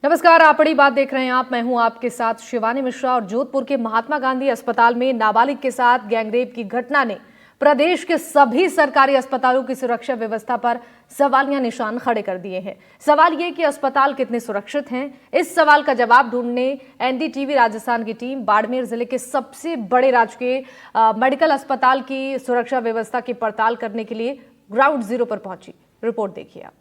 नमस्कार, आप बड़ी बात देख रहे हैं। मैं हूं आपके साथ शिवानी मिश्रा। और जोधपुर के महात्मा गांधी अस्पताल में नाबालिग के साथ गैंगरेप की घटना ने प्रदेश के सभी सरकारी अस्पतालों की सुरक्षा व्यवस्था पर सवालिया निशान खड़े कर दिए हैं। सवाल ये कि अस्पताल कितने सुरक्षित हैं। इस सवाल का जवाब ढूंढने एनडीटीवी राजस्थान की टीम बाड़मेर जिले के सबसे बड़े राजकीय मेडिकल अस्पताल की सुरक्षा व्यवस्था की पड़ताल करने के लिए ग्राउंड जीरो पर पहुंची। रिपोर्ट देखिए आप।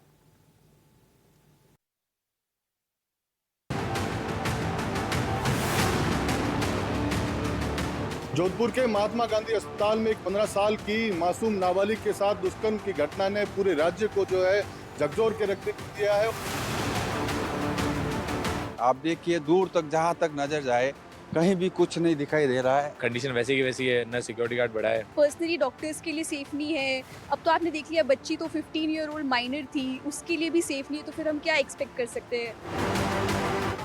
जोधपुर के महात्मा गांधी अस्पताल में एक 15 साल की मासूम नाबालिग के साथ दुष्कर्म की घटना ने पूरे राज्य को जो है झकझोर के रख दिया है। आप देखिए, दूर तक जहां तक नजर जाए कहीं भी कुछ नहीं दिखाई दे रहा है। कंडीशन वैसी की वैसी है, न सिक्योरिटी गार्ड बढ़ा है। पर्सनली डॉक्टर्स के लिए सेफ नहीं है। अब तो आपने देख लिया, बच्ची तो 15 ईयर ओल्ड माइनर थी, उसके लिए भी सेफ नहीं है, तो फिर हम क्या एक्सपेक्ट कर सकते हैं।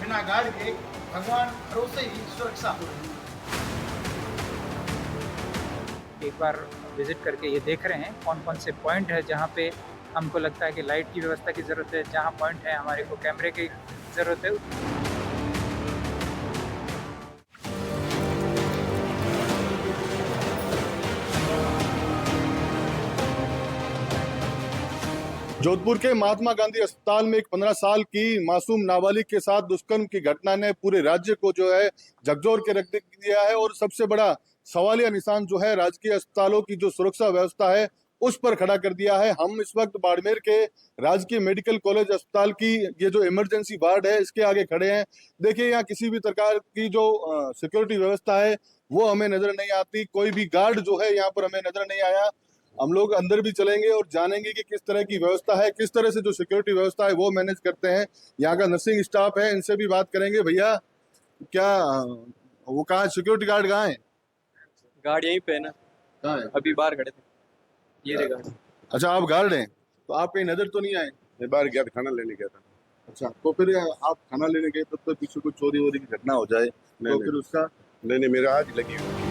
बिना गार्ड के भगवान भरोसे ही सुरक्षा हो रही है। एक बार विजिट करके ये देख रहे हैं कौन कौन से पॉइंट है जहाँ पे हमको लगता है कि लाइट की व्यवस्था की ज़रूरत है, जहाँ पॉइंट है हमारे को कैमरे की ज़रूरत है। जोधपुर के महात्मा गांधी अस्पताल में एक 15 साल की मासूम नाबालिग के साथ दुष्कर्म की घटना ने पूरे राज्य को जो है झकझोर के रख दिया है। और सबसे बड़ा सवालिया निशान जो है राजकीय अस्पतालों की जो सुरक्षा व्यवस्था है उस पर खड़ा कर दिया है। हम इस वक्त बाड़मेर के राजकीय मेडिकल कॉलेज अस्पताल की ये जो इमरजेंसी वार्ड है इसके आगे खड़े हैं। देखिए, यहाँ किसी भी प्रकार की जो सिक्योरिटी व्यवस्था है वो हमें नजर नहीं आती। कोई भी गार्ड जो है यहाँ पर हमें नजर नहीं आया। हम लोग अंदर भी चलेंगे और जानेंगे कि किस तरह की व्यवस्था है, किस तरह से जो सिक्योरिटी व्यवस्था है वो मैनेज करते हैं। यहाँ का नर्सिंग स्टाफ है, इनसे भी बात करेंगे। भैया, क्या वो कहाँ सिक्योरिटी गार्ड कहाँ है? गार्ड यहीं पे है ना। कहाँ है? अभी बाहर खड़े थे, ये रहे गार्ड। अच्छा, आप गार्ड हैं, तो आप कहीं नजर तो नहीं आए? मैं बाहर गया था, खाना लेने गया था। अच्छा, तो फिर आप खाना लेने गए तब तक पीछे कोई चोरी वोरी की घटना हो जाए तो फिर उसका? नहीं, मेरा आज लगी हुई।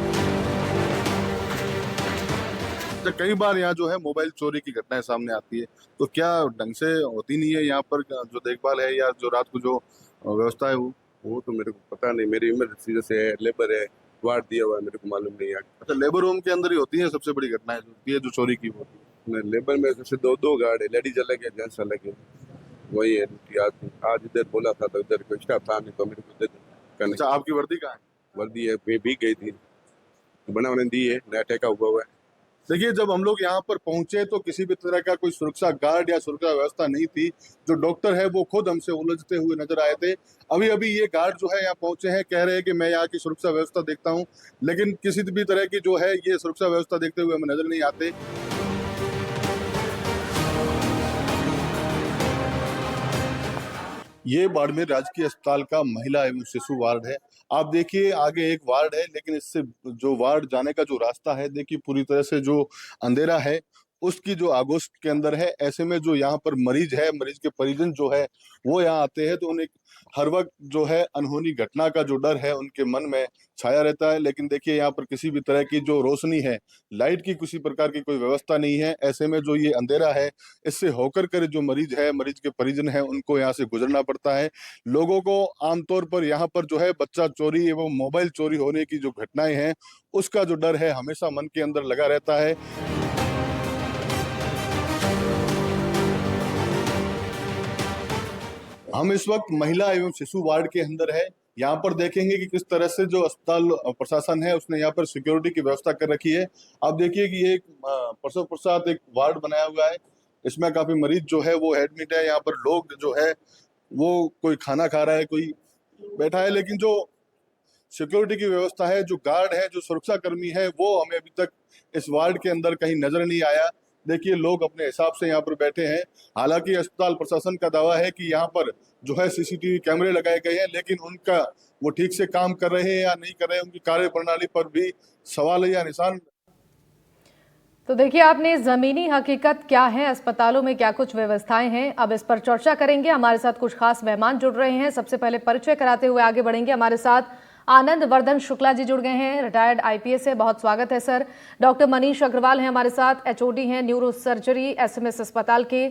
तो कई बार यहाँ जो है मोबाइल चोरी की घटनाएं सामने आती है, तो क्या ढंग से होती नहीं है यहाँ पर जो देखभाल है या जो रात को जो व्यवस्था है वो तो मेरे को पता नहीं। मेरी इमरजेंसी जैसे है, लेबर है, वार्ड दिया हुआ है, मेरे को मालूम नहीं है। अच्छा, लेबर रूम के अंदर ही होती है सबसे बड़ी घटनाएं जो होती है, जो चोरी की होती है? लेबर में जैसे दो गार्ड है, लेडीज अलग है, जेंट्स अलग है। वही है कि आज इधर बोला था तो इधर कोई स्टाफ था नहीं, तो मेरे को इधर। अच्छा, आपकी वर्दी कहाँ है? वर्दी है, भीग गई थी, बना बना दी है, नया ठेका हुआ है। देखिए, जब हम लोग यहाँ पर पहुंचे तो किसी भी तरह का कोई सुरक्षा गार्ड या सुरक्षा व्यवस्था नहीं थी। जो डॉक्टर है वो खुद हमसे उलझते हुए नजर आए थे। अभी अभी ये गार्ड जो है यहाँ पहुंचे हैं, कह रहे हैं कि मैं यहाँ की सुरक्षा व्यवस्था देखता हूँ, लेकिन किसी भी तरह की जो है ये सुरक्षा व्यवस्था देखते हुए हमें नजर नहीं आते। ये बाड़मेर राजकीय अस्पताल का महिला एवं शिशु वार्ड है। आप देखिए, आगे एक वार्ड है, लेकिन इससे जो वार्ड जाने का जो रास्ता है, देखिए पूरी तरह से जो अंधेरा है उसकी जो आगोश के अंदर है। ऐसे में जो यहाँ पर मरीज है, मरीज के परिजन जो है वो यहाँ आते हैं तो उन्हें हर वक्त जो है अनहोनी घटना का जो डर है उनके मन में छाया रहता है। लेकिन देखिए, यहाँ पर किसी भी तरह की जो रोशनी है, लाइट की किसी प्रकार की कोई व्यवस्था नहीं है। ऐसे में जो ये अंधेरा है इससे होकर कर जो मरीज है, मरीज के परिजन है, उनको यहाँ से गुजरना पड़ता है। लोगों को आमतौर पर यहाँ पर जो है बच्चा चोरी एवं मोबाइल चोरी होने की जो घटनाएं हैं उसका जो डर है हमेशा मन के अंदर लगा रहता है। हम इस वक्त महिला एवं शिशु वार्ड के अंदर है। यहाँ पर देखेंगे कि किस तरह से जो अस्पताल प्रशासन है उसने यहाँ पर सिक्योरिटी की व्यवस्था कर रखी है। आप देखिए कि ये एक प्रसव प्रसाद एक वार्ड बनाया हुआ है। इसमें काफी मरीज जो है वो एडमिट है। यहाँ पर लोग जो है वो कोई खाना खा रहा है, कोई बैठा है, लेकिन जो सिक्योरिटी की व्यवस्था है, जो गार्ड है, जो सुरक्षा कर्मी है, वो हमें अभी तक इस वार्ड के अंदर कहीं नजर नहीं आया। देखिए, लोग अपने हिसाब से यहाँ पर बैठे हैं। हालांकि अस्पताल प्रशासन का दावा है कि यहाँ पर जो है सीसीटीवी कैमरे लगाए गए हैं, लेकिन उनका वो ठीक से काम कर रहे हैं या नहीं कर रहे हैं, उनकी कार्य प्रणाली पर भी सवाल या निशान। तो देखिए, आपने जमीनी हकीकत क्या है, अस्पतालों में क्या कुछ व्यवस्थाएं हैं, अब इस पर चर्चा करेंगे। हमारे साथ कुछ खास मेहमान जुड़ रहे हैं। सबसे पहले परिचय कराते हुए आगे बढ़ेंगे। हमारे साथ आनंद वर्धन शुक्ला जी जुड़ गए हैं, रिटायर्ड आईपीएस है, बहुत स्वागत है सर। डॉक्टर मनीष अग्रवाल हैं हमारे साथ, एचओडी हैं न्यूरो सर्जरी एसएमएस अस्पताल के।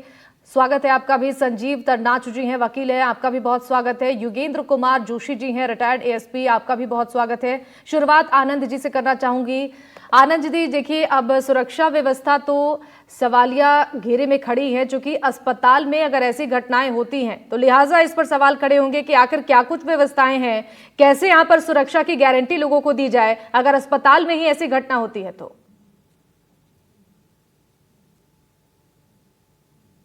स्वागत है आपका भी। संजीव तरनाच जी हैं, वकील हैं, आपका भी बहुत स्वागत है। युगेंद्र कुमार जोशी जी हैं, रिटायर्ड एएसपी, आपका भी बहुत स्वागत है। शुरुआत आनंद जी से करना चाहूंगी। आनंद जी देखिए, अब सुरक्षा व्यवस्था तो सवालिया घेरे में खड़ी है, चूंकि अस्पताल में अगर ऐसी घटनाएं होती हैं तो लिहाजा इस पर सवाल खड़े होंगे कि आखिर क्या कुछ व्यवस्थाएं हैं, कैसे यहाँ पर सुरक्षा की गारंटी लोगों को दी जाए अगर अस्पताल में ही ऐसी घटना होती है तो।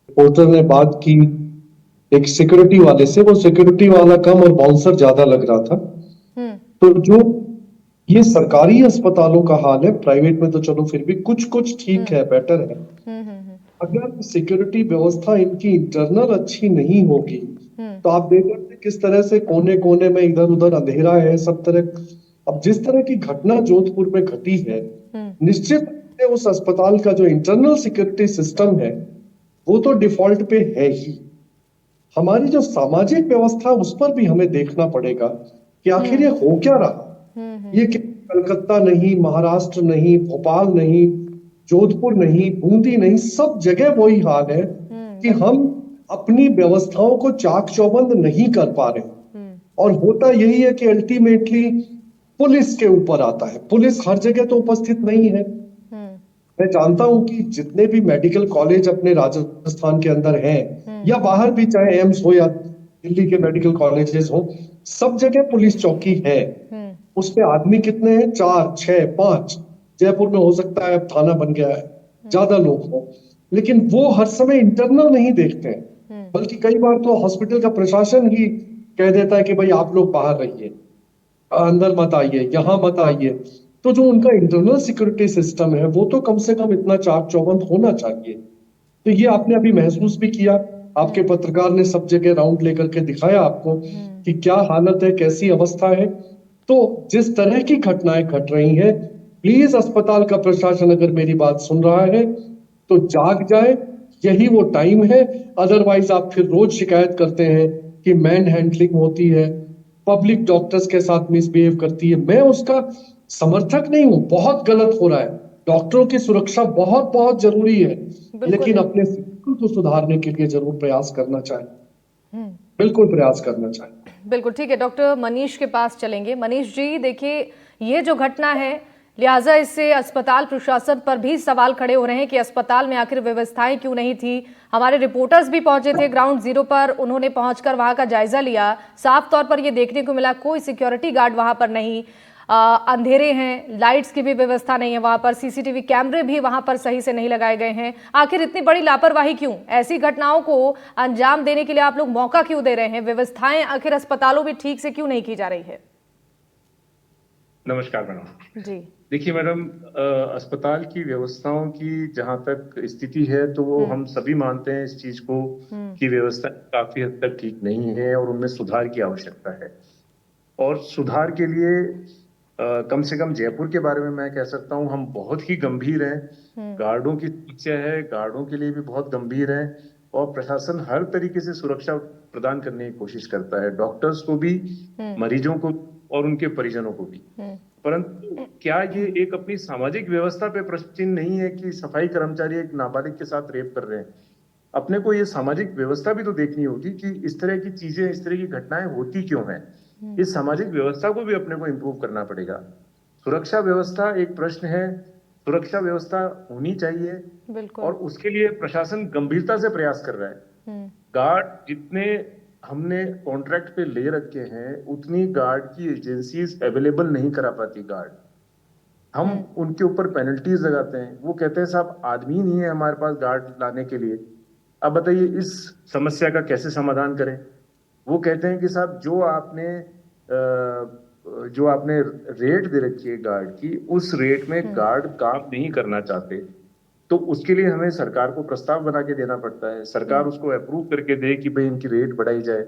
रिपोर्टर ने बात की एक सिक्योरिटी वाले से, वो सिक्योरिटी वाला कम और बाउंसर ज्यादा लग रहा था। तो जो ये सरकारी अस्पतालों का हाल है, प्राइवेट में तो चलो फिर भी कुछ कुछ ठीक है, बेटर है। अगर सिक्योरिटी व्यवस्था इनकी इंटरनल अच्छी नहीं होगी तो आप देख सकते किस तरह से कोने कोने में इधर उधर अंधेरा है सब तरह। अब जिस तरह की घटना जोधपुर में घटी है, निश्चित उस अस्पताल का जो इंटरनल सिक्योरिटी सिस्टम है वो तो डिफॉल्ट पे है ही। हमारी जो सामाजिक व्यवस्था उस पर भी हमें देखना पड़ेगा कि आखिर ये हो क्या रहा। ये कलकत्ता नहीं, महाराष्ट्र नहीं, भोपाल नहीं, जोधपुर नहीं, बूंदी नहीं, सब जगह वही हाल है कि हम अपनी व्यवस्थाओं को चाक चौबंद नहीं कर पा रहे। और होता यही है कि अल्टीमेटली पुलिस के ऊपर आता है। पुलिस हर जगह तो उपस्थित नहीं है। मैं जानता हूं कि जितने भी मेडिकल कॉलेज अपने राजस्थान के अंदर हैं या बाहर भी, चाहे एम्स हो या दिल्ली के मेडिकल कॉलेजेस हो, सब जगह पुलिस चौकी है। उसमें आदमी कितने हैं? 4, 6, 5। जयपुर में हो सकता है अब थाना बन गया है, ज्यादा लोग हो, लेकिन वो हर समय इंटरनल नहीं देखते हैं। बल्कि कई बार तो हॉस्पिटल का प्रशासन ही कह देता है कि भाई आप लोग बाहर रहिए, अंदर मत आइए, यहाँ मत आइए। तो जो उनका इंटरनल सिक्योरिटी सिस्टम है वो तो कम से कम इतना चाक चौबंद होना चाहिए। तो ये आपने अभी महसूस भी किया, आपके पत्रकार ने सब जगह राउंड लेकर के दिखाया आपको कि क्या हालत है, कैसी अवस्था है। तो जिस तरह की घटनाएं घट रही हैं, प्लीज अस्पताल का प्रशासन अगर मेरी बात सुन रहा है तो जाग जाए, यही वो टाइम है। अदरवाइज आप फिर रोज शिकायत करते हैं कि मैन हैंडलिंग होती है, पब्लिक डॉक्टर्स के साथ मिसबिहेव करती है। मैं उसका समर्थक नहीं हूं, बहुत गलत हो रहा है। डॉक्टरों की सुरक्षा बहुत बहुत जरूरी है, लेकिन अपने सिस्टम को सुधारने के लिए जरूर प्रयास करना चाहिए, बिल्कुल प्रयास करना चाहिए। बिल्कुल ठीक है, डॉक्टर मनीष के पास चलेंगे। मनीष जी देखिए, ये जो घटना है लिहाजा इससे अस्पताल प्रशासन पर भी सवाल खड़े हो रहे हैं कि अस्पताल में आखिर व्यवस्थाएं क्यों नहीं थी। हमारे रिपोर्टर्स भी पहुंचे थे ग्राउंड जीरो पर, उन्होंने पहुंचकर वहां का जायजा लिया। साफ तौर पर यह देखने को मिला कोई सिक्योरिटी गार्ड वहां पर नहीं, अंधेरे हैं, लाइट्स की भी व्यवस्था नहीं है वहां पर, सीसीटीवी कैमरे भी वहां पर सही से नहीं लगाए गए हैं। आखिर इतनी बड़ी लापरवाही क्यों? ऐसी घटनाओं को अंजाम देने के लिए आप लोग मौका क्यों दे रहे हैं? व्यवस्थाएं आखिर अस्पतालों में ठीक से क्यों नहीं की जा रही है? नमस्कार मैडम जी देखिए मैडम, अस्पताल की व्यवस्थाओं की जहां तक स्थिति है तो वो हम सभी मानते हैं इस चीज को कि व्यवस्था काफी हद तक ठीक नहीं है और उनमें सुधार की आवश्यकता है। और सुधार के लिए कम से कम जयपुर के बारे में मैं कह सकता हूं हम बहुत ही गंभीर हैं। गार्डों की समस्या है, गार्डों के लिए भी बहुत गंभीर है और प्रशासन हर तरीके से सुरक्षा प्रदान करने की कोशिश करता है, डॉक्टर्स को भी, मरीजों को और उनके परिजनों को भी। परंतु क्या ये एक अपनी सामाजिक व्यवस्था पे प्रश्न चिन्ह नहीं है कि सफाई कर्मचारी एक नाबालिग के साथ रेप कर रहे हैं? अपने को ये सामाजिक व्यवस्था भी तो देखनी होगी कि इस तरह की चीजें, इस तरह की घटनाएं होती क्यों हैं। इस सामाजिक व्यवस्था को भी अपने को इम्प्रूव करना पड़ेगा। सुरक्षा व्यवस्था एक प्रश्न है, सुरक्षा व्यवस्था होनी चाहिए और उसके लिए प्रशासन गंभीरता से प्रयास कर रहा है। गार्ड जितने हमने कॉन्ट्रैक्ट पे ले रखे हैं उतनी गार्ड की एजेंसीज अवेलेबल नहीं करा पाती गार्ड। हम उनके ऊपर पेनल्टीज लगाते हैं, वो कहते हैं साहब आदमी नहीं है हमारे पास गार्ड लाने के लिए। अब बताइए इस समस्या का कैसे समाधान करें? वो कहते हैं कि साहब जो आपने रेट दे रखी है गार्ड की, उस रेट में गार्ड काम नहीं करना चाहते, तो उसके लिए हमें सरकार को प्रस्ताव बना के देना पड़ता है। सरकार उसको अप्रूव करके दे कि भाई इनकी रेट बढ़ाई जाए।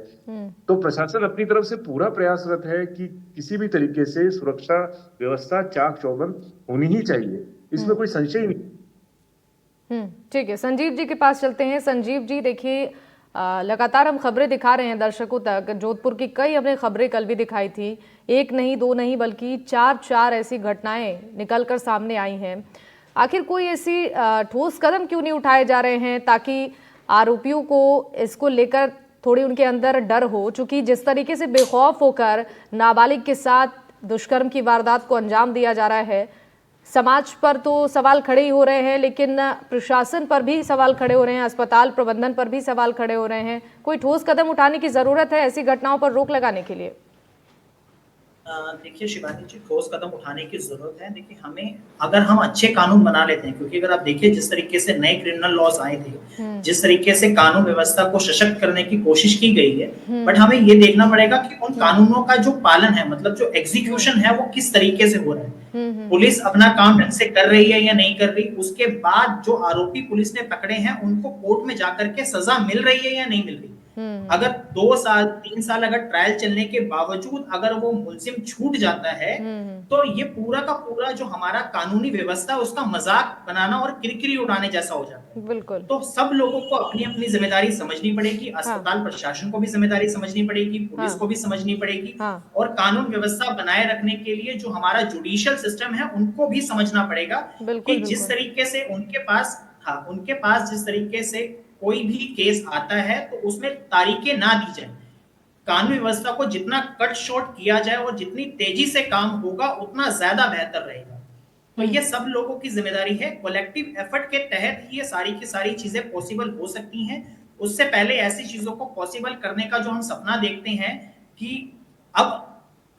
तो प्रशासन अपनी तरफ से पूरा प्रयासरत है कि किसी भी तरीके से सुरक्षा व्यवस्था चाक चौबंद होनी ही चाहिए, इसमें कोई संशय नहीं। ठीक है, संजीव जी के पास चलते हैं। संजीव जी देखिए, लगातार हम खबरें दिखा रहे हैं दर्शकों तक। जोधपुर की कई हमने खबरें कल भी दिखाई थी, एक नहीं दो नहीं बल्कि चार ऐसी घटनाएं निकलकर सामने आई हैं। आखिर कोई ऐसी ठोस कदम क्यों नहीं उठाए जा रहे हैं ताकि आरोपियों को इसको लेकर थोड़ी उनके अंदर डर हो, चूंकि जिस तरीके से बेखौफ होकर नाबालिग के साथ दुष्कर्म की वारदात को अंजाम दिया जा रहा है, समाज पर तो सवाल खड़े ही हो रहे हैं, लेकिन प्रशासन पर भी सवाल खड़े हो रहे हैं, अस्पताल प्रबंधन पर भी सवाल खड़े हो रहे हैं। कोई ठोस कदम उठाने की जरूरत है ऐसी घटनाओं पर रोक लगाने के लिए। देखिए शिवानी जी, ठोस कदम उठाने की जरूरत है। देखिए हमें, अगर हम अच्छे कानून बना लेते हैं, क्योंकि अगर आप देखिए जिस तरीके से नए क्रिमिनल लॉज आए थे, जिस तरीके से कानून व्यवस्था को सशक्त करने की कोशिश की गई है, बट हमें ये देखना पड़ेगा कि उन कानूनों का जो पालन है, मतलब जो एग्जीक्यूशन है, वो किस तरीके से हो रहा है। पुलिस अपना काम ढंग से कर रही है या नहीं कर रही, उसके बाद जो आरोपी पुलिस ने पकड़े हैं उनको कोर्ट में जाकर के सजा मिल रही है या नहीं मिल रही। अगर 2 साल 3 साल अगर ट्रायल चलने के बावजूद अगर वो मुलजिम छूट जाता है, तो ये पूरा का पूरा जो हमारा कानूनी व्यवस्था उसका मजाक बनाना और किरकिरी उड़ाने जैसा हो जाता है। बिल्कुल। तो सब लोगों को अपनी अपनी जिम्मेदारी समझनी पड़ेगी, अस्पताल प्रशासन को भी जिम्मेदारी समझनी पड़ेगी, पुलिस को भी समझनी पड़ेगी, और कानून व्यवस्था बनाए रखने के लिए जो हमारा जुडिशियल सिस्टम है उनको भी समझना पड़ेगा कि जिस तरीके से उनके पास जिस तरीके से कोई भी केस आता है तो उसमें तारीखें ना दी जाए। कानून व्यवस्था को जितना कट शॉर्ट किया जाए और जितनी तेजी से काम होगा उतना ज्यादा बेहतर रहेगा। तो ये सब लोगों की जिम्मेदारी है। कलेक्टिव एफर्ट के तहत ये सारी की सारी चीजें पॉसिबल हो सकती हैं। उससे पहले ऐसी चीजों को पॉसिबल करने का जो हम सपना देखते हैं कि अब,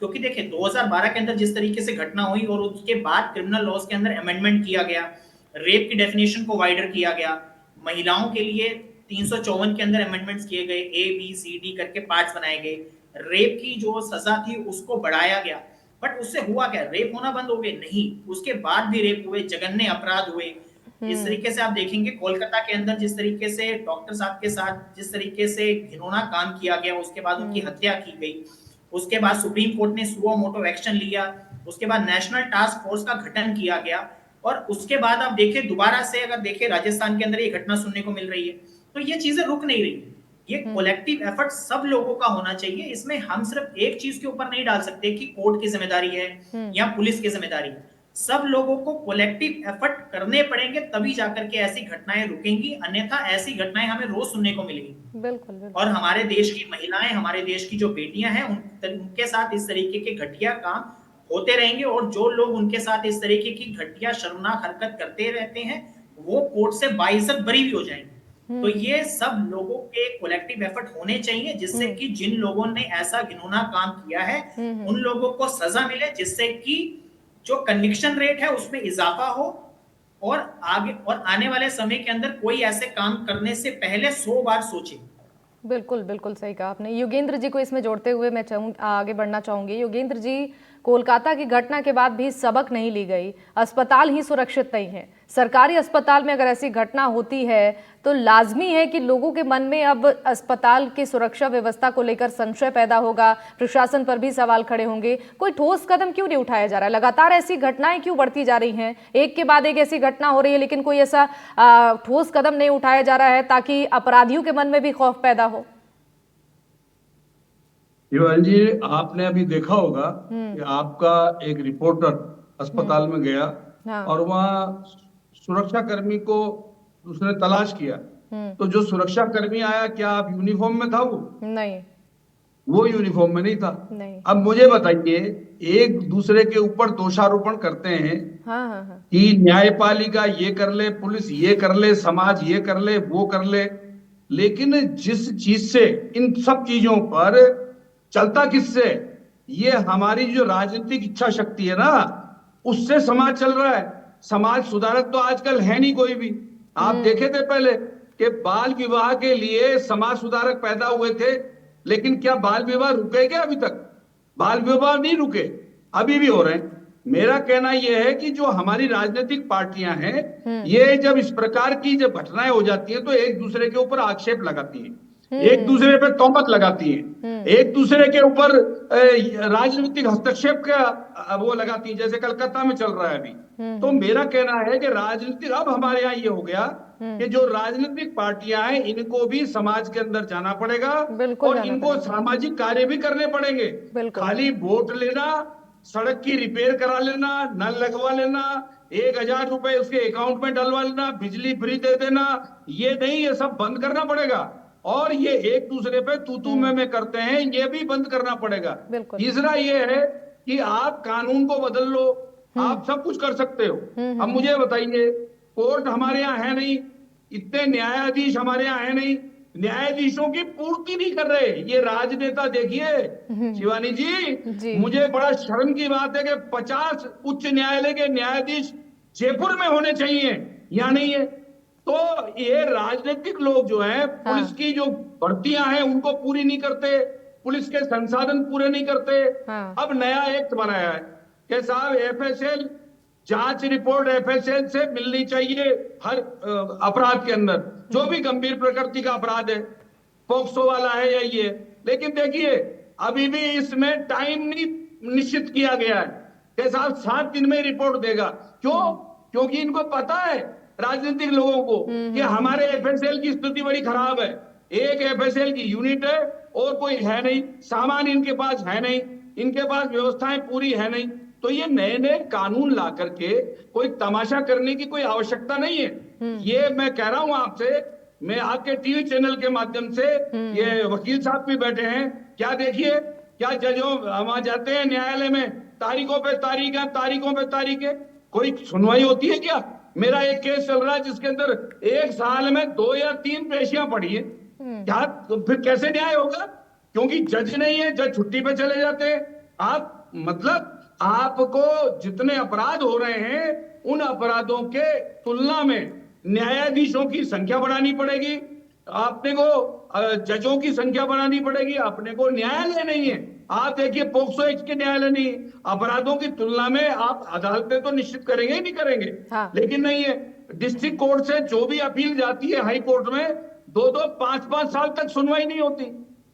क्योंकि देखिए 2012 के अंदर जिस तरीके से घटना हुई और उसके बाद क्रिमिनल लॉज के अंदर अमेंडमेंट किया गया, रेप की डेफिनेशन को वाइडर किया गया, महिलाओं के लिए 354 के अंदर अमेंडमेंट्स किए गए, A, B, C, D करके पार्ट्स बनाए गए, रेप की जो सजा थी उसको बढ़ाया गया। बट उससे हुआ क्या? रेप होना बंद हो गए? नहीं, उसके बाद भी रेप हुए, जघन्य अपराध हुए। इस तरीके से आप देखेंगे कोलकाता के अंदर जिस तरीके से डॉक्टर साहब के साथ जिस तरीके से घिनौना काम किया गया, उसके बाद उनकी हत्या की गई, उसके बाद सुप्रीम कोर्ट ने सुओ मोटो एक्शन लिया, उसके बाद नेशनल टास्क फोर्स का गठन किया गया, और उसके बाद आप देखिए दोबारा से अगर देखें राजस्थान के अंदर ये घटना सुनने को मिल रही है। तो ये चीजें रुक नहीं रही। ये कलेक्टिव एफर्ट सब लोगों का होना चाहिए। इसमें हम सिर्फ एक चीज के ऊपर नहीं डाल सकते कि कोर्ट की जिम्मेदारी है या पुलिस की जिम्मेदारी है। सब लोगों को कलेक्टिव एफर्ट करने पड़ेंगे, तभी जाकर के ऐसी घटनाएं रुकेंगी, अन्यथा ऐसी घटनाएं हमें रोज सुनने को मिलेंगी। बिल्कुल। और हमारे देश की महिलाएं, हमारे देश की जो बेटियां हैं, उनके साथ इस तरीके के घटिया काम होते रहेंगे, और जो लोग उनके साथ इस तरीके की घटिया शर्मनाक हरकत करते रहते हैं वो कोर्ट से बाइज्जत बरी भी हो जाएंगे। तो ये सब लोगों के कलेक्टिव एफर्ट होने चाहिए, जिससे कि जिन लोगों ने ऐसा घिनौना काम किया है उन लोगों को सजा मिले, जिससे कि जो कन्विक्शन रेट है उसमें इजाफा हो, और आने वाले समय के अंदर कोई ऐसे काम करने से पहले 100 बार सोचे। बिल्कुल बिल्कुल सही कहा आपने। योगेंद्र जी को इसमें जोड़ते हुए मैं आगे बढ़ना चाहूंगी। योगेंद्र जी, कोलकाता की घटना के बाद भी सबक नहीं ली गई, अस्पताल ही सुरक्षित नहीं है। सरकारी अस्पताल में अगर ऐसी घटना होती है तो लाजमी है कि लोगों के मन में अब अस्पताल की सुरक्षा व्यवस्था को लेकर संशय पैदा होगा, प्रशासन पर भी सवाल खड़े होंगे। कोई ठोस कदम क्यों नहीं उठाया जा रहा है? लगातार ऐसी घटनाएं क्यों बढ़ती जा रही हैं? एक के बाद एक ऐसी घटना हो रही है, लेकिन कोई ऐसा ठोस कदम नहीं उठाया जा रहा है ताकि अपराधियों के मन में भी खौफ पैदा हो। युवल जी, आपने अभी देखा होगा कि आपका एक रिपोर्टर अस्पताल में गया और वहाँ सुरक्षा कर्मी को उसने तलाश किया, तो जो सुरक्षा कर्मी आया, क्या आप यूनिफॉर्म में था? वो नहीं, वो यूनिफॉर्म में नहीं था। नहीं। अब मुझे बताइए, एक दूसरे के ऊपर दोषारोपण करते हैं कि न्यायपालिका ये कर ले, पुलिस ये कर ले, समाज ये कर ले, वो कर ले, लेकिन जिस चीज से इन सब चीजों पर चलता किससे? ये हमारी जो राजनीतिक इच्छा शक्ति है ना, उससे समाज चल रहा है। समाज सुधारक तो आजकल है नहीं कोई भी। आप देखे थे पहले कि बाल विवाह के लिए समाज सुधारक पैदा हुए थे, लेकिन क्या बाल विवाह रुके क्या? अभी तक बाल विवाह नहीं रुके, अभी भी हो रहे हैं। मेरा कहना यह है कि जो हमारी राजनीतिक पार्टियां हैं, ये जब इस प्रकार की जब घटनाएं हो जाती हैं तो एक दूसरे के ऊपर आक्षेप लगाती है, एक दूसरे पे तोहमत लगाती है, एक दूसरे के ऊपर राजनीतिक हस्तक्षेप का वो लगाती है, जैसे कलकत्ता में चल रहा है अभी। तो मेरा कहना है कि राजनीतिक, अब हमारे यहाँ ये हो गया कि जो राजनीतिक पार्टियां हैं इनको भी समाज के अंदर जाना पड़ेगा और इनको सामाजिक कार्य भी करने पड़ेंगे। खाली वोट लेना, सड़क की रिपेयर करा लेना, नल लगवा लेना, 1000 रुपए उसके अकाउंट में डलवा लेना, बिजली फ्री दे देना, ये नहीं, ये सब बंद करना पड़ेगा। और ये एक दूसरे पे तू मैं करते हैं, ये भी बंद करना पड़ेगा। तीसरा ये है कि आप कानून को बदल लो, आप सब कुछ कर सकते हो। अब मुझे बताइए, कोर्ट हमारे यहाँ है नहीं, इतने न्यायाधीश हमारे यहाँ है नहीं, न्यायाधीशों की पूर्ति नहीं कर रहे ये राजनेता। देखिए शिवानी जी, मुझे बड़ा शर्म की बात है कि 50 उच्च न्यायालय के न्यायाधीश जयपुर में होने चाहिए, यहाँ नहीं है। तो ये राजनीतिक लोग जो है, पुलिस की जो भर्तियां हैं उनको पूरी नहीं करते, पुलिस के संसाधन पूरे नहीं करते। अब नया एक्ट बनाया है कि साहब एफएसएल जांच रिपोर्ट एफएसएल से मिलनी चाहिए हर अपराध के अंदर, जो भी गंभीर प्रकृति का अपराध है, पोक्सो वाला है या ये। लेकिन देखिए अभी भी इसमें टाइम नहीं निश्चित किया गया है कि साहब 7 दिन में रिपोर्ट देगा। क्यों? क्योंकि इनको पता है राजनीतिक लोगों को कि हमारे एफएसएल की स्थिति बड़ी खराब है। एक एफएसएल की यूनिट है और कोई है नहीं, सामान इनके पास है नहीं, इनके पास व्यवस्थाएं पूरी है नहीं। तो ये नए नए कानून ला करके कोई तमाशा करने की कोई आवश्यकता नहीं है। ये मैं कह रहा हूं आपसे, मैं आपके टीवी चैनल के माध्यम से, ये वकील साहब भी बैठे हैं, क्या देखिए, क्या जजों वहां जाते हैं न्यायालय में, तारीखों पे तारीखें, तारीखों पे तारीखें, कोई सुनवाई होती है क्या? मेरा एक केस चल रहा है जिसके अंदर 1 साल में 2 या 3 पेशियां पड़ी है। क्या तो फिर कैसे न्याय होगा? क्योंकि जज नहीं है, जज छुट्टी पे चले जाते हैं। आप मतलब आपको जितने अपराध हो रहे हैं उन अपराधों के तुलना में न्यायाधीशों की संख्या बढ़ानी पड़ेगी, आपने को जजों की संख्या बढ़ानी पड़ेगी, अपने को न्यायालय नहीं है। आप देखिए पोक्सो एक्ट के न्यायालय नहीं, अपराधों की तुलना में आप अदालतें तो निश्चित करेंगे ही नहीं करेंगे। लेकिन नहीं है, डिस्ट्रिक्ट कोर्ट से जो भी अपील जाती है हाई कोर्ट में 2-2, 5-5 साल तक सुनवाई नहीं होती।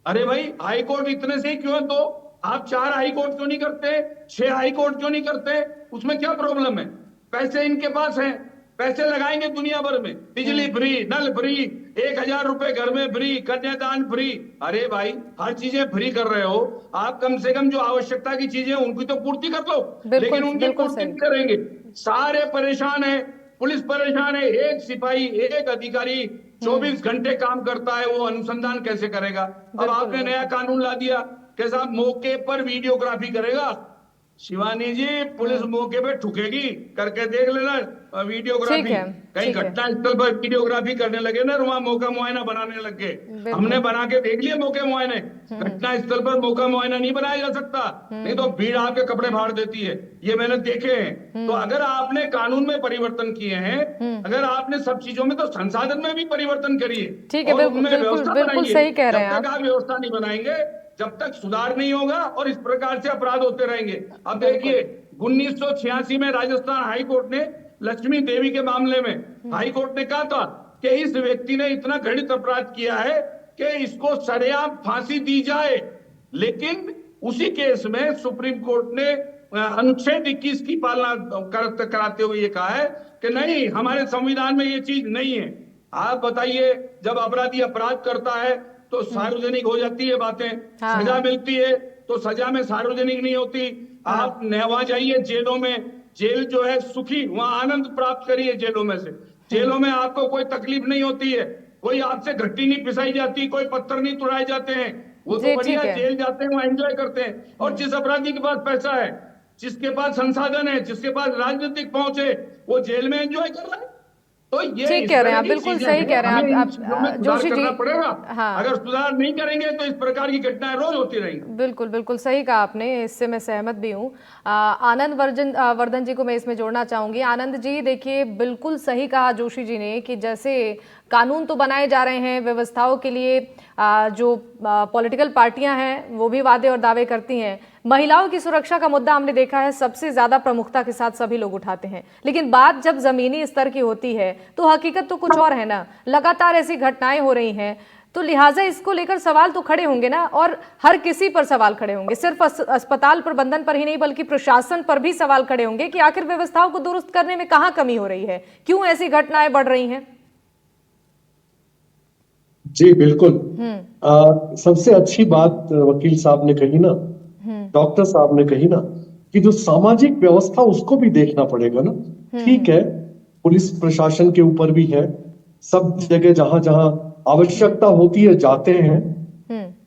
अरे भाई हाई कोर्ट इतने से ही क्यों है? तो आप 4 हाई कोर्ट क्यों नहीं करते, 6 हाई कोर्ट क्यों नहीं करते? उसमें क्या प्रॉब्लम है? पैसे इनके पास हैं, पैसे लगाएंगे दुनिया भर में, बिजली फ्री, नल फ्री, 1000 रुपए घर में फ्री, कन्यादान फ्री। अरे भाई हर चीजें फ्री कर रहे हो, आप कम से कम जो आवश्यकता की चीजें उनकी तो पूर्ति कर लो। लेकिन उनकी पूर्ति नहीं करेंगे, सारे परेशान है, पुलिस परेशान है, एक सिपाही एक अधिकारी 24 घंटे काम करता है, वो अनुसंधान कैसे करेगा? अब आपने नया कानून ला दिया कि साहब मौके पर वीडियोग्राफी करेगा। शिवानी जी, पुलिस मौके पे ठुकेगी, करके देख लेना वीडियोग्राफी। कहीं घटना स्थल पर वीडियोग्राफी करने लगे ना, वहां मौका मुआयना बनाने लग गए। हमने बना के देख लिए मौके मुआयने, घटना स्थल पर मौका मुआयना नहीं बनाया जा सकता, नहीं तो भीड़ आपके कपड़े फाड़ देती है, ये मैंने देखे हैं। तो अगर आपने कानून में परिवर्तन किए हैं, अगर आपने सब चीजों में, तो संसाधन में भी परिवर्तन करिए, व्यवस्था बनाइए। जब तक आप व्यवस्था नहीं बनाएंगे, जब तक सुधार नहीं होगा और इस प्रकार से अपराध होते रहेंगे। अब देखिए 1986 में राजस्थान हाई कोर्ट ने लक्ष्मी देवी के मामले में हाई कोर्ट ने कहा था कि इस व्यक्ति ने इतना घृणित अपराध किया है कि इसको सरेआम फांसी दी जाए। लेकिन उसी केस में सुप्रीम कोर्ट ने अनुच्छेद 21 की पालना कराते हुए ये कहा है कि नहीं, हमारे संविधान में ये चीज नहीं है। आप बताइए, जब अपराधी अपराध करता है तो सार्वजनिक हो जाती है बातें, सजा मिलती है तो सजा में सार्वजनिक नहीं होती। आप वहां जाइए जेलों में, जेल जो है सुखी, वहां आनंद प्राप्त करिए जेलों में से। जेलों में आपको कोई तकलीफ नहीं होती है, कोई आपसे घट्टी नहीं पिसाई जाती, कोई पत्थर नहीं तुड़ाए जाते हैं, वो तो बढ़िया जेल जाते हैं, वहां एंजॉय करते हैं। और जिस अपराधी के पास पैसा है, जिसके पास संसाधन है, जिसके पास राजनीतिक पहुंच है, वो जेल में एंजॉय कर रहा है। तो ये ठीक कह रहे हैं आप, बिल्कुल सही कह रहे हैं आप जोशी जी। हाँ। अगर सुधार नहीं करेंगे तो इस प्रकार की घटनाएं रोज होती रहेंगी। बिल्कुल बिल्कुल सही कहा आपने, इससे मैं सहमत भी हूँ। आनंद वर्धन जी को मैं इसमें जोड़ना चाहूंगी। आनंद जी, देखिए बिल्कुल सही कहा जोशी जी ने कि जैसे कानून तो बनाए जा रहे हैं व्यवस्थाओं के लिए, जो पॉलिटिकल पार्टियां हैं वो भी वादे और दावे करती हैं। महिलाओं की सुरक्षा का मुद्दा हमने देखा है सबसे ज्यादा प्रमुखता के साथ सभी लोग उठाते हैं, लेकिन बात जब जमीनी स्तर की होती है तो हकीकत तो कुछ और है ना। लगातार ऐसी घटनाएं हो रही हैं, तो लिहाजा इसको लेकर सवाल तो खड़े होंगे ना, और हर किसी पर सवाल खड़े होंगे, सिर्फ अस्पताल प्रबंधन पर ही नहीं बल्कि प्रशासन पर भी सवाल खड़े होंगे कि आखिर व्यवस्थाओं को दुरुस्त करने में कहाँ कमी हो रही है, क्यों ऐसी घटनाएं बढ़ रही हैं। जी बिल्कुल। सबसे अच्छी बात वकील साहब ने कही ना, डॉक्टर साहब ने कही ना, कि जो सामाजिक व्यवस्था उसको भी देखना पड़ेगा ना। ठीक है, पुलिस प्रशासन के ऊपर भी है, सब जगह जहां जहां आवश्यकता होती है जाते हैं।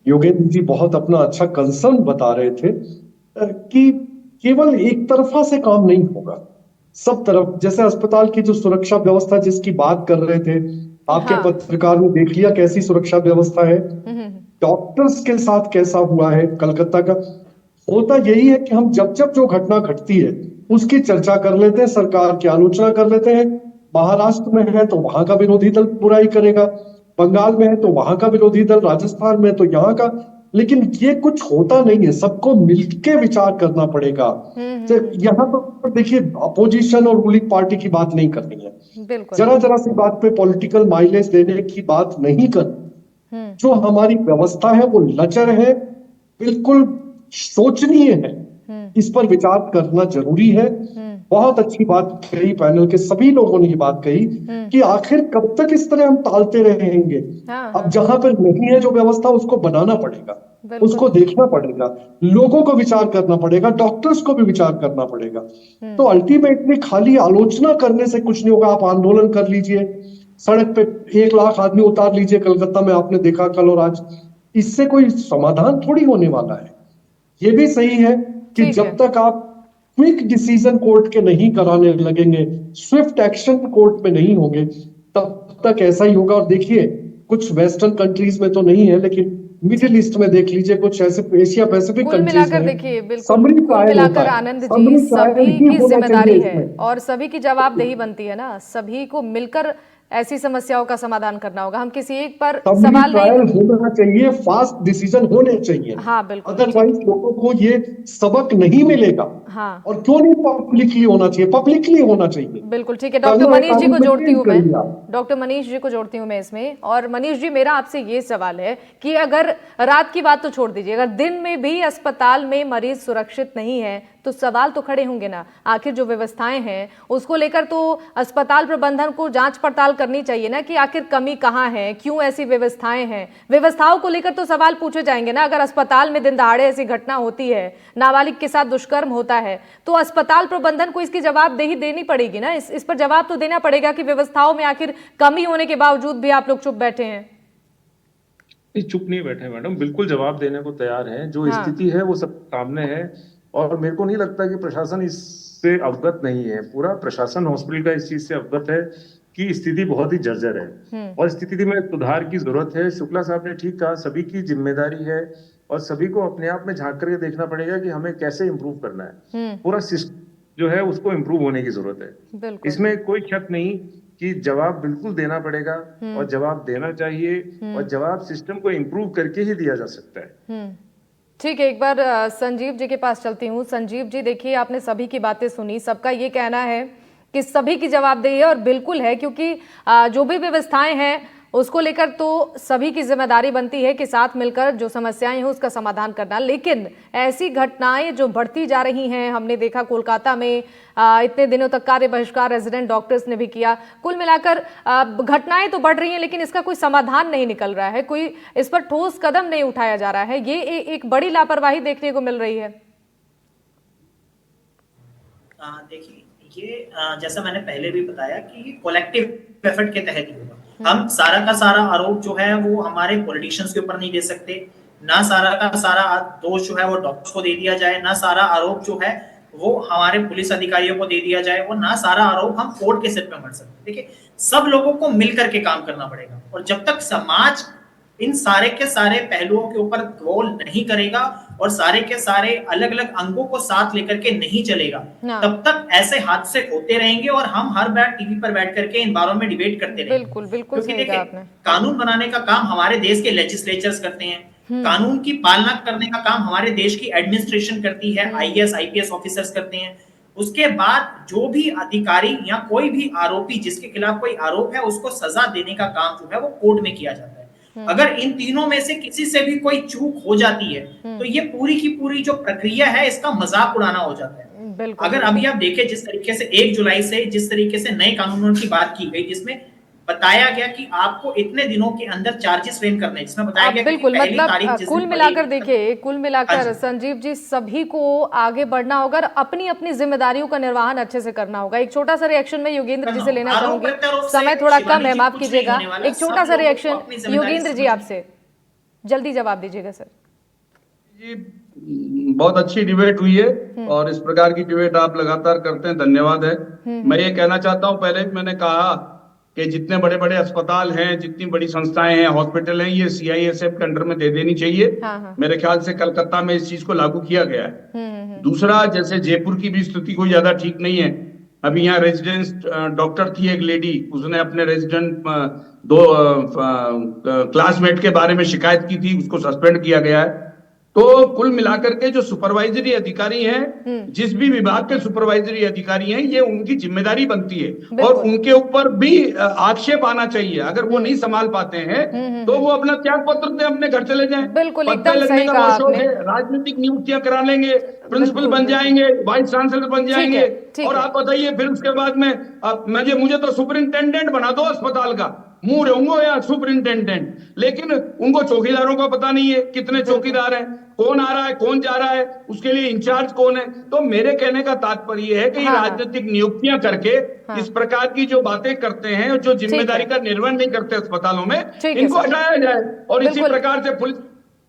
योगेंद्र जी बहुत अपना अच्छा कंसर्न बता रहे थे कि केवल एक तरफा से काम नहीं होगा, सब तरफ, जैसे अस्पताल की जो सुरक्षा व्यवस्था जिसकी बात कर रहे थे, आपके पत्रकार ने देख लिया कैसी सुरक्षा व्यवस्था है, डॉक्टर्स के साथ कैसा हुआ है कलकत्ता का। होता यही है कि हम जब जब जो घटना घटती है उसकी चर्चा कर लेते हैं, सरकार की आलोचना कर लेते हैं। महाराष्ट्र में है तो वहां का विरोधी दल बुराई करेगा, बंगाल में है तो वहां का विरोधी दल, राजस्थान में तो यहाँ का, लेकिन ये कुछ होता नहीं है, सबको मिलके विचार करना पड़ेगा। यहाँ पर देखिए अपोजिशन और रूलिंग पार्टी की बात नहीं करनी है, जरा जरा सी बात पे पॉलिटिकल माइलेज देने की बात नहीं करनी। जो हमारी व्यवस्था है वो लचर है, बिल्कुल शोचनीय है, इस पर विचार करना जरूरी है। बहुत अच्छी बात कही पैनल के सभी लोगों ने ये बात कही कि आखिर कब तक इस तरह हम टालते रहेंगे। अब जहां पर नहीं है जो व्यवस्था उसको बनाना पड़ेगा, उसको देखना पड़ेगा, लोगों को विचार करना पड़ेगा, डॉक्टर्स को भी विचार करना पड़ेगा। तो अल्टीमेटली खाली आलोचना करने से कुछ नहीं होगा। आप आंदोलन कर लीजिए, सड़क पे 1 लाख आदमी उतार लीजिए, कलकत्ता में आपने देखा कल और आज, इससे कोई समाधान थोड़ी होने वाला है। ये भी सही है कि जब तक आप क्विक डिसीजन कोर्ट के नहीं कराने लगेंगे, स्विफ्ट एक्शन कोर्ट में नहीं होंगे, तब तक ऐसा ही होगा। और देखिए कुछ वेस्टर्न कंट्रीज में तो नहीं है, लेकिन मिडिल ईस्ट में देख लीजिए, कुछ ऐसे एशिया पैसिफिक कंट्रीज में देखिए बिल्कुल मिलाकर आनंद जी सभी की जिम्मेदारी है और सभी की जवाबदेही बनती है ना, सभी को मिलकर ऐसी समस्याओं का समाधान करना होगा। हम किसी एक पर सवाल नहीं होना चाहिए, फास्ट डिसीजन होने चाहिए। हाँ बिल्कुल, अदरवाइज लोगों को ये सबक नहीं मिलेगा। हाँ, और क्यों नहीं पब्लिकली होना चाहिए, पब्लिकली होना चाहिए। बिल्कुल ठीक है। डॉक्टर मनीष जी को जोड़ती हूँ मैं, डॉक्टर मनीष जी को जोड़ती हूँ मैं इसमें। और मनीष जी मेरा आपसे ये सवाल है कि अगर रात की बात तो छोड़ दीजिए, अगर दिन में भी अस्पताल में मरीज सुरक्षित नहीं है तो सवाल तो खड़े होंगे ना। आखिर जो व्यवस्थाएं हैं उसको लेकर तो अस्पताल प्रबंधन को जांच पड़ताल करनी चाहिए ना कि आखिर कमी कहाँ है, क्यों ऐसी व्यवस्थाएं हैं। व्यवस्थाओं को लेकर तो सवाल पूछे जाएंगे ना। अगर अस्पताल में दिन दहाड़े ऐसी घटना होती है, नाबालिग के साथ दुष्कर्म होता है, तो अस्पताल प्रबंधन को इसकी जवाबदेही देनी पड़ेगी ना। इस पर जवाब तो देना पड़ेगा कि व्यवस्थाओं में आखिर कमी होने के बावजूद भी आप लोग चुप बैठे हैं। चुप नहीं बैठे मैडम, बिल्कुल जवाब देने को तैयार हैं। जो स्थिति है वो सब सामने है और मेरे को नहीं लगता कि प्रशासन इससे अवगत नहीं है। पूरा प्रशासन हॉस्पिटल का इस चीज से अवगत है कि स्थिति बहुत ही जर्जर है और स्थिति में सुधार की जरूरत है। शुक्ला साहब ने ठीक कहा, सभी की जिम्मेदारी है और सभी को अपने आप में झांक करके देखना पड़ेगा कि हमें कैसे इम्प्रूव करना है। पूरा सिस्टम जो है उसको इम्प्रूव होने की जरूरत है, इसमें कोई शक नहीं कि जवाब बिल्कुल देना पड़ेगा और जवाब देना चाहिए और जवाब सिस्टम को इम्प्रूव करके ही दिया जा सकता है। ठीक है, एक बार संजीव जी के पास चलती हूँ। संजीव जी देखिए, आपने सभी की बातें सुनी, सबका ये कहना है कि सभी की जवाबदेही है और बिल्कुल है, क्योंकि जो भी व्यवस्थाएं हैं उसको लेकर तो सभी की जिम्मेदारी बनती है कि साथ मिलकर जो समस्याएं हैं उसका समाधान करना। लेकिन ऐसी घटनाएं जो बढ़ती जा रही हैं, हमने देखा कोलकाता में इतने दिनों तक कार्य बहिष्कार रेजिडेंट डॉक्टर्स ने भी किया। कुल मिलाकर घटनाएं तो बढ़ रही हैं लेकिन इसका कोई समाधान नहीं निकल रहा है, कोई इस पर ठोस कदम नहीं उठाया जा रहा है। ये एक बड़ी लापरवाही देखने को मिल रही है। देखिए ये जैसा मैंने पहले भी बताया कि कलेक्टिव एफर्ट के तहत ही होगा। हम सारा का सारा आरोप जो है वो हमारे पॉलिटिशियंस के ऊपर नहीं दे सकते, ना सारा का सारा दोष जो है वो डॉक्टर्स को दे दिया जाए, ना सारा आरोप जो है वो हमारे पुलिस अधिकारियों को दे दिया जाए, और ना सारा आरोप हम कोर्ट के सिर पे मर सकते। देखिए सब लोगों को मिलकर के काम करना पड़ेगा और जब तक समाज इन सारे के सारे पहलुओं के ऊपर गौर नहीं करेगा और सारे के सारे अलग अलग अंगों को साथ लेकर के नहीं चलेगा, तब तक ऐसे हादसे होते रहेंगे और हम हर बार टीवी पर बैठ करके इन बारों में डिबेट करते रहेंगे। बिल्कुल बिल्कुल सही कहा आपने। कानून बनाने का काम हमारे देश के लेजिस्लेचर्स करते हैं, कानून की पालना करने का काम हमारे देश की एडमिनिस्ट्रेशन करती है, आईएएस आईपीएस ऑफिसर्स करते हैं। उसके बाद जो भी अधिकारी या कोई भी आरोपी जिसके खिलाफ कोई आरोप है उसको सजा देने का काम जो है वो कोर्ट में किया जाता है। अगर इन तीनों में से किसी से भी कोई चूक हो जाती है तो ये पूरी की पूरी जो प्रक्रिया है इसका मजाक उड़ाना हो जाता है। अगर अभी आप देखें जिस तरीके से 1 जुलाई से जिस तरीके से नए कानूनों की बात की गई, जिसमें बताया गया कि आपको इतने दिनों के अंदर चार्जेस फ्रेम करने हैं, जिसमें बताया गया कि बिल्कुल, पहली तारीख मतलब जिस कुल दिन मिलाकर पड़ेगी, देखिए, कुल हाँ मिलाकर जी। संजीव जी सभी को आगे बढ़ना होगा और अपनी अपनी जिम्मेदारियों का निर्वहन अच्छे से करना होगा। एक छोटा सा रिएक्शन में योगेंद्र जी से लेना आरोप चाहूंगी, प्रत्यारोप से समय थोड़ा शिवानी कम है, जी माफ कुछ नहीं कीजिएगा। होने वाला, एक छोटा सब सा लोगों को रिएक्शन अपनी जिम्मेदारी योगेंद्र जी समझनी आपसे, जल्दी जवाब दीजिएगा सर। जी बहुत अच्छी डिबेट हुई है और इस प्रकार की डिबेट आप लगातार करते हैं, धन्यवाद है। मैं ये कहना चाहता हूं, पहले भी मैंने कहा कि जितने बड़े बड़े अस्पताल हैं, जितनी बड़ी संस्थाएं हैं, हॉस्पिटल हैं, ये CISF के अंडर में दे देनी चाहिए। मेरे ख्याल से कलकत्ता में इस चीज को लागू किया गया है। दूसरा, जैसे जयपुर की भी स्थिति कोई ज्यादा ठीक नहीं है। अभी यहाँ रेजिडेंस डॉक्टर थी एक लेडी, उसने अपने रेजिडेंट दो क्लासमेट के बारे में शिकायत की थी, उसको सस्पेंड किया गया है। तो कुल मिलाकर के जो सुपरवाइजरी अधिकारी हैं, जिस भी विभाग के सुपरवाइजरी अधिकारी हैं, ये उनकी जिम्मेदारी बनती है और उनके ऊपर भी आक्षेप आना चाहिए। अगर वो नहीं संभाल पाते हैं तो वो अपना त्याग पत्र दें, अपने घर चले जाएं। बिल्कुल, पद पे एकदम लगने सही का कहा बहुत शौक आपने। है, राजनीतिक नियुक्तियां करा लेंगे, प्रिंसिपल बन जाएंगे, वाइस चांसलर बन जाएंगे, और आप बताइए फिर उसके बाद में मुझे तो सुपरिंटेंडेंट बना दो अस्पताल का, मुंह रहूंगा या सुपरिंटेंडेंट। लेकिन उनको चौकीदारों का पता नहीं है, कितने चौकीदार हैं, कौन आ रहा है, कौन जा रहा है, उसके लिए इंचार्ज कौन है। तो मेरे कहने का तात्पर्य है कि राजनीतिक नियुक्तियां करके इस प्रकार की जो बातें करते हैं, जो जिम्मेदारी का निर्वहन नहीं करते अस्पतालों में, इनको हटाया जाए। और इसी प्रकार से पुलिस,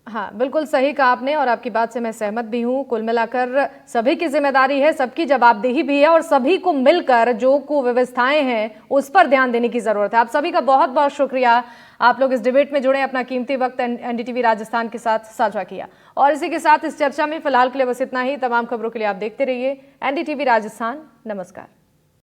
हाँ बिल्कुल सही कहा आपने और आपकी बात से मैं सहमत भी हूँ। कुल मिलाकर सभी की जिम्मेदारी है, सबकी जवाबदेही भी है और सभी को मिलकर जो कुव्यवस्थाएं हैं उस पर ध्यान देने की जरूरत है। आप सभी का बहुत बहुत शुक्रिया, आप लोग इस डिबेट में जुड़े, अपना कीमती वक्त NDTV राजस्थान के साथ साझा किया। और इसी के साथ इस चर्चा में फिलहाल के लिए बस इतना ही। तमाम खबरों के लिए आप देखते रहिए NDTV राजस्थान। नमस्कार।